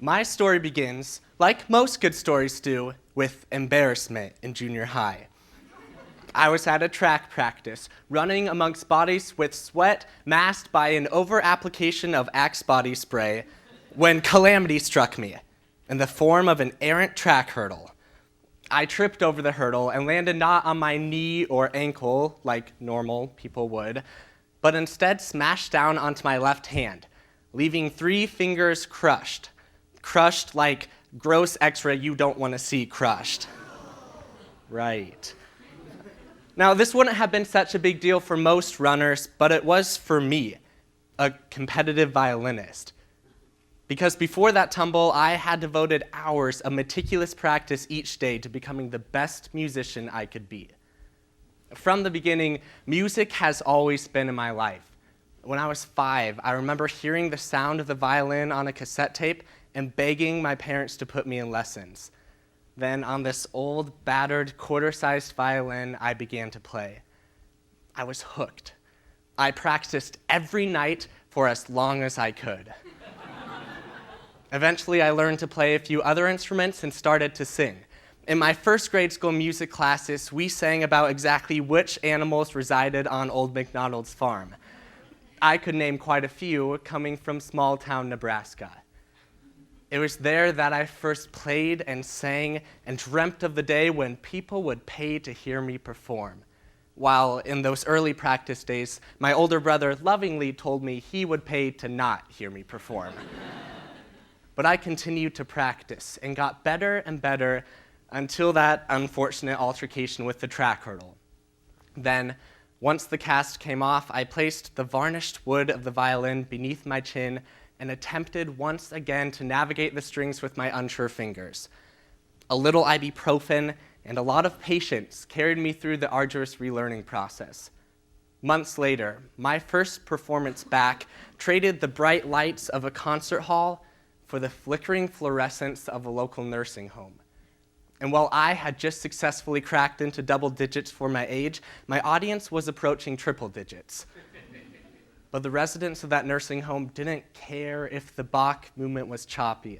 My story begins, like most good stories do, with embarrassment in junior high. I was at a track practice, running amongst bodies with sweat masked by an over-application of Axe body spray, when calamity struck me in the form of an errant track hurdle. I tripped over the hurdle and landed not on my knee or ankle, like normal people would, but instead smashed down onto my left hand, leaving 3 fingers crushed. Crushed like gross X-ray you don't want to see crushed. Right. Now, this wouldn't have been such a big deal for most runners, but it was for me, a competitive violinist. Because before that tumble, I had devoted hours of meticulous practice each day to becoming the best musician I could be. From the beginning, music has always been in my life. When I was 5, I remember hearing the sound of the violin on a cassette tape and begging my parents to put me in lessons. Then, on this old, battered, quarter-sized violin, I began to play. I was hooked. I practiced every night for as long as I could. Eventually, I learned to play a few other instruments and started to sing. In my first grade school music classes, we sang about exactly which animals resided on Old MacDonald's farm. I could name quite a few, coming from small-town Nebraska. It was there that I first played and sang and dreamt of the day when people would pay to hear me perform. While in those early practice days, my older brother lovingly told me he would pay to not hear me perform. But I continued to practice and got better and better until that unfortunate altercation with the track hurdle. Then, once the cast came off, I placed the varnished wood of the violin beneath my chin and attempted once again to navigate the strings with my unsure fingers. A little ibuprofen and a lot of patience carried me through the arduous relearning process. Months later, my first performance back traded the bright lights of a concert hall for the flickering fluorescence of a local nursing home. And while I had just successfully cracked into double digits for my age, my audience was approaching triple digits. But the residents of that nursing home didn't care if the Bach movement was choppy.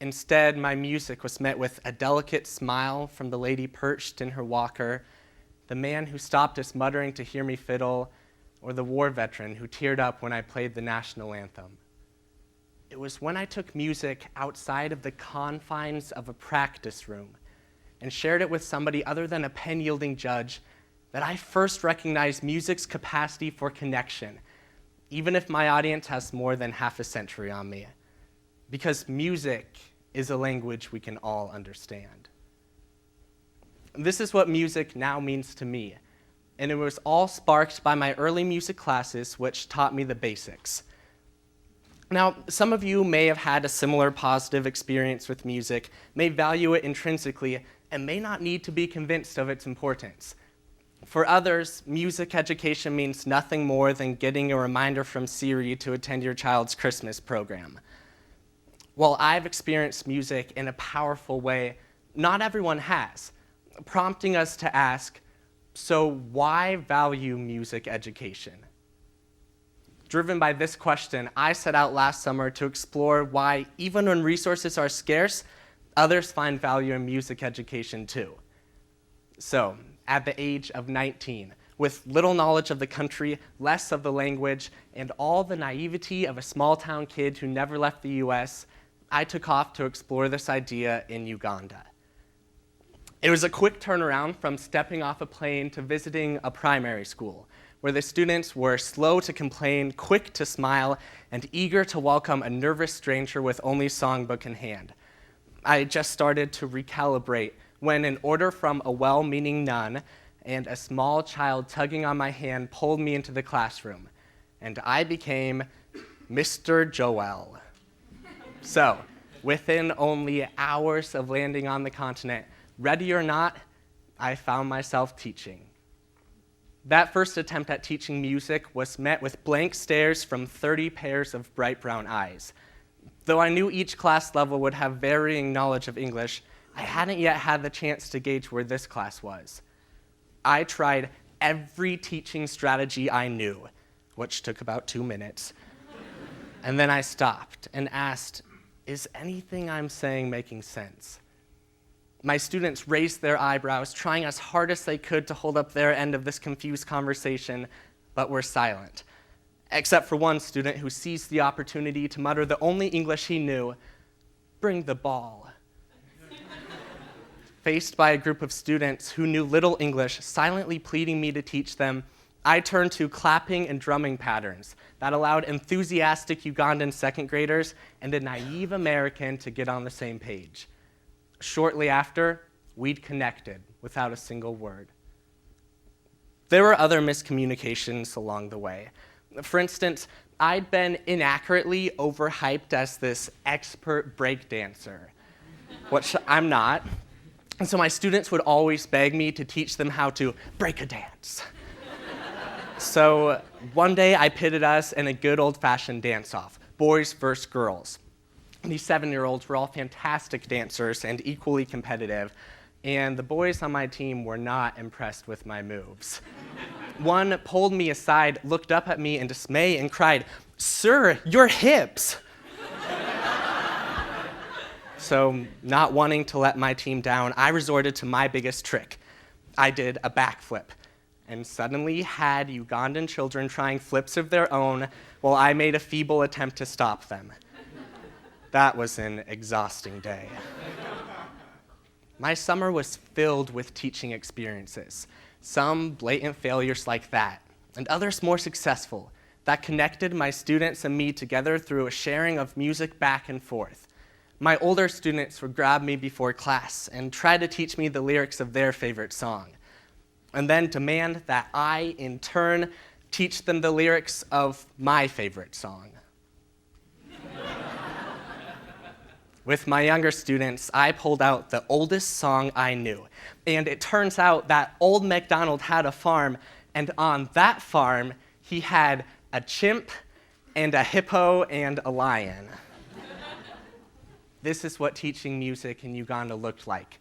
Instead, my music was met with a delicate smile from the lady perched in her walker, the man who stopped us muttering to hear me fiddle, or the war veteran who teared up when I played the national anthem. It was when I took music outside of the confines of a practice room and shared it with somebody other than a pen-yielding judge that I first recognized music's capacity for connection, even if my audience has more than half a century on me. Because music is a language we can all understand. This is what music now means to me, and it was all sparked by my early music classes, which taught me the basics. Now, some of you may have had a similar positive experience with music, may value it intrinsically, and may not need to be convinced of its importance. For others, music education means nothing more than getting a reminder from Siri to attend your child's Christmas program. While I've experienced music in a powerful way, not everyone has, prompting us to ask, so why value music education? Driven by this question, I set out last summer to explore why, even when resources are scarce, others find value in music education too. So, at the age of 19, with little knowledge of the country, less of the language, and all the naivety of a small-town kid who never left the US, I took off to explore this idea in Uganda. It was a quick turnaround from stepping off a plane to visiting a primary school, where the students were slow to complain, quick to smile, and eager to welcome a nervous stranger with only songbook in hand. I had just started to recalibrate when an order from a well-meaning nun and a small child tugging on my hand pulled me into the classroom, and I became Mr. Joel. So, within only hours of landing on the continent, ready or not, I found myself teaching. That first attempt at teaching music was met with blank stares from 30 pairs of bright brown eyes. Though I knew each class level would have varying knowledge of English, I hadn't yet had the chance to gauge where this class was. I tried every teaching strategy I knew, which took about 2 minutes. And then I stopped and asked, Is anything I'm saying making sense? My students raised their eyebrows, trying as hard as they could to hold up their end of this confused conversation, but were silent, except for one student who seized the opportunity to mutter the only English he knew, "Bring the ball." Faced by a group of students who knew little English, silently pleading me to teach them, I turned to clapping and drumming patterns that allowed enthusiastic Ugandan second graders and a naive American to get on the same page. Shortly after, we'd connected without a single word. There were other miscommunications along the way. For instance, I'd been inaccurately overhyped as this expert breakdancer, which I'm not. And so my students would always beg me to teach them how to break a dance. So one day I pitted us in a good old-fashioned dance-off, boys versus girls. These 7-year-olds were all fantastic dancers and equally competitive, and the boys on my team were not impressed with my moves. One pulled me aside, looked up at me in dismay, and cried, "Sir, your hips!" So, not wanting to let my team down, I resorted to my biggest trick. I did a backflip, and suddenly had Ugandan children trying flips of their own while I made a feeble attempt to stop them. That was an exhausting day. My summer was filled with teaching experiences, some blatant failures like that, and others more successful, that connected my students and me together through a sharing of music back and forth. My older students would grab me before class and try to teach me the lyrics of their favorite song, and then demand that I, in turn, teach them the lyrics of my favorite song. With my younger students, I pulled out the oldest song I knew, and it turns out that old MacDonald had a farm, and on that farm, he had a chimp and a hippo and a lion. This is what teaching music in Uganda looked like.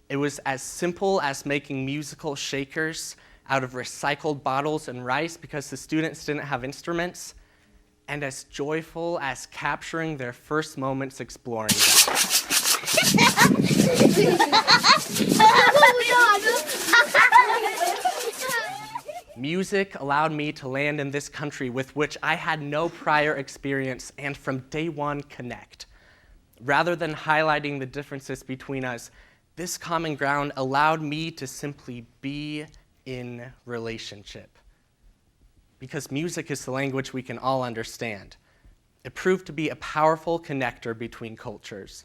It was as simple as making musical shakers out of recycled bottles and rice because the students didn't have instruments, and as joyful as capturing their first moments exploring them. Music allowed me to land in this country with which I had no prior experience and from day one connect. Rather than highlighting the differences between us, this common ground allowed me to simply be in relationship. Because music is the language we can all understand. It proved to be a powerful connector between cultures.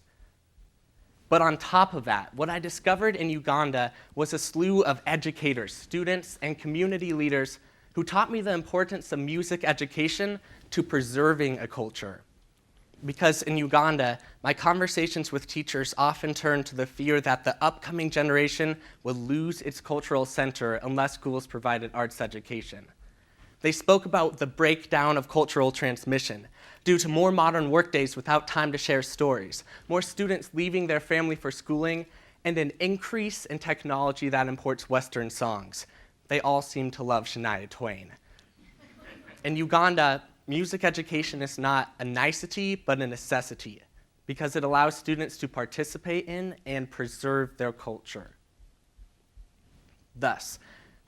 But on top of that, what I discovered in Uganda was a slew of educators, students, and community leaders who taught me the importance of music education to preserving a culture. Because in Uganda, my conversations with teachers often turned to the fear that the upcoming generation would lose its cultural center unless schools provided arts education. They spoke about the breakdown of cultural transmission due to more modern workdays without time to share stories, more students leaving their family for schooling, and an increase in technology that imports Western songs. They all seem to love Shania Twain. In Uganda, music education is not a nicety, but a necessity, because it allows students to participate in and preserve their culture. Thus,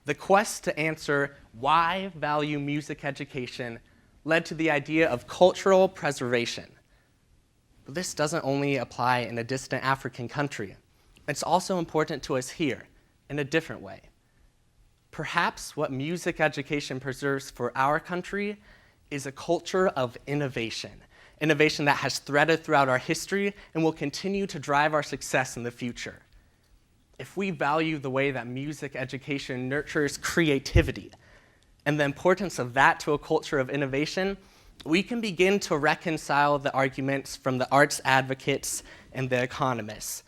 the quest to answer why value music education led to the idea of cultural preservation. But this doesn't only apply in a distant African country. It's also important to us here in a different way. Perhaps what music education preserves for our country is a culture of innovation that has threaded throughout our history and will continue to drive our success in the future. If we value the way that music education nurtures creativity and the importance of that to a culture of innovation, we can begin to reconcile the arguments from the arts advocates and the economists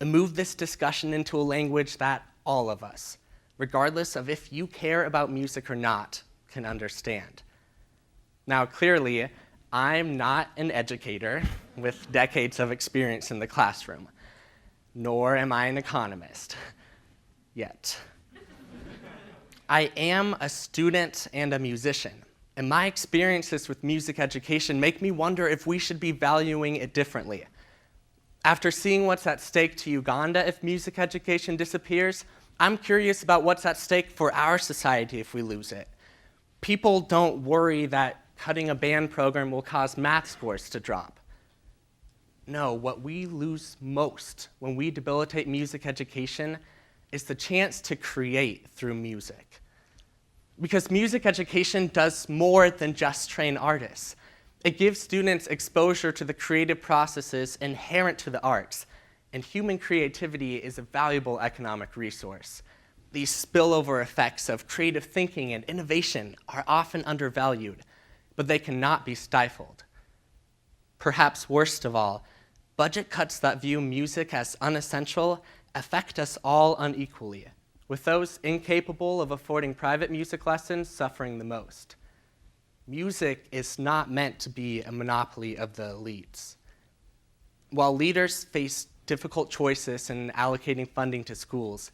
and move this discussion into a language that all of us, regardless of if you care about music or not, can understand. Now, clearly, I'm not an educator with decades of experience in the classroom, nor am I an economist, yet. I am a student and a musician, And my experiences with music education make me wonder if we should be valuing it differently. After seeing what's at stake to Uganda if music education disappears, I'm curious about what's at stake for our society if we lose it. People don't worry that cutting a band program will cause math scores to drop. No, what we lose most when we debilitate music education is the chance to create through music. Because music education does more than just train artists. It gives students exposure to the creative processes inherent to the arts, and human creativity is a valuable economic resource. These spillover effects of creative thinking and innovation are often undervalued, but they cannot be stifled. Perhaps worst of all, budget cuts that view music as unessential affect us all unequally, with those incapable of affording private music lessons suffering the most. Music is not meant to be a monopoly of the elites. While leaders face difficult choices in allocating funding to schools,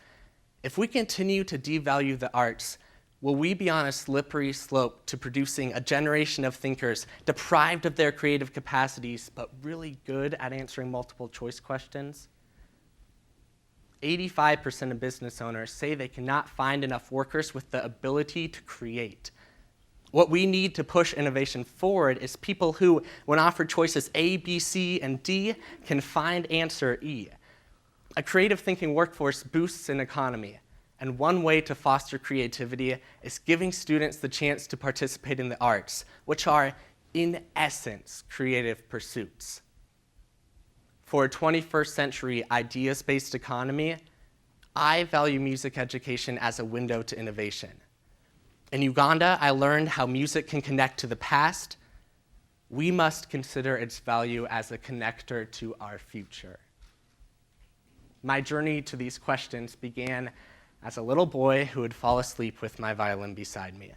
if we continue to devalue the arts, will we be on a slippery slope to producing a generation of thinkers deprived of their creative capacities, but really good at answering multiple choice questions? 85% of business owners say they cannot find enough workers with the ability to create. What we need to push innovation forward is people who, when offered choices A, B, C, and D, can find answer E. A creative thinking workforce boosts an economy, and one way to foster creativity is giving students the chance to participate in the arts, which are, in essence, creative pursuits. For a 21st century ideas-based economy, I value music education as a window to innovation. In Uganda, I learned how music can connect to the past. We must consider its value as a connector to our future. My journey to these questions began as a little boy who would fall asleep with my violin beside me.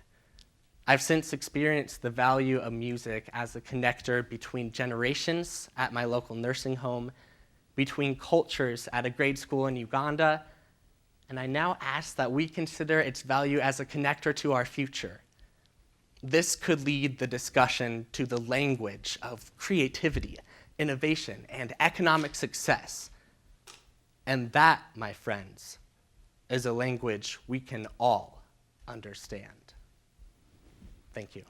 I've since experienced the value of music as a connector between generations at my local nursing home, between cultures at a grade school in Uganda, and I now ask that we consider its value as a connector to our future. This could lead the discussion to the language of creativity, innovation, and economic success. And that, my friends, is a language we can all understand. Thank you.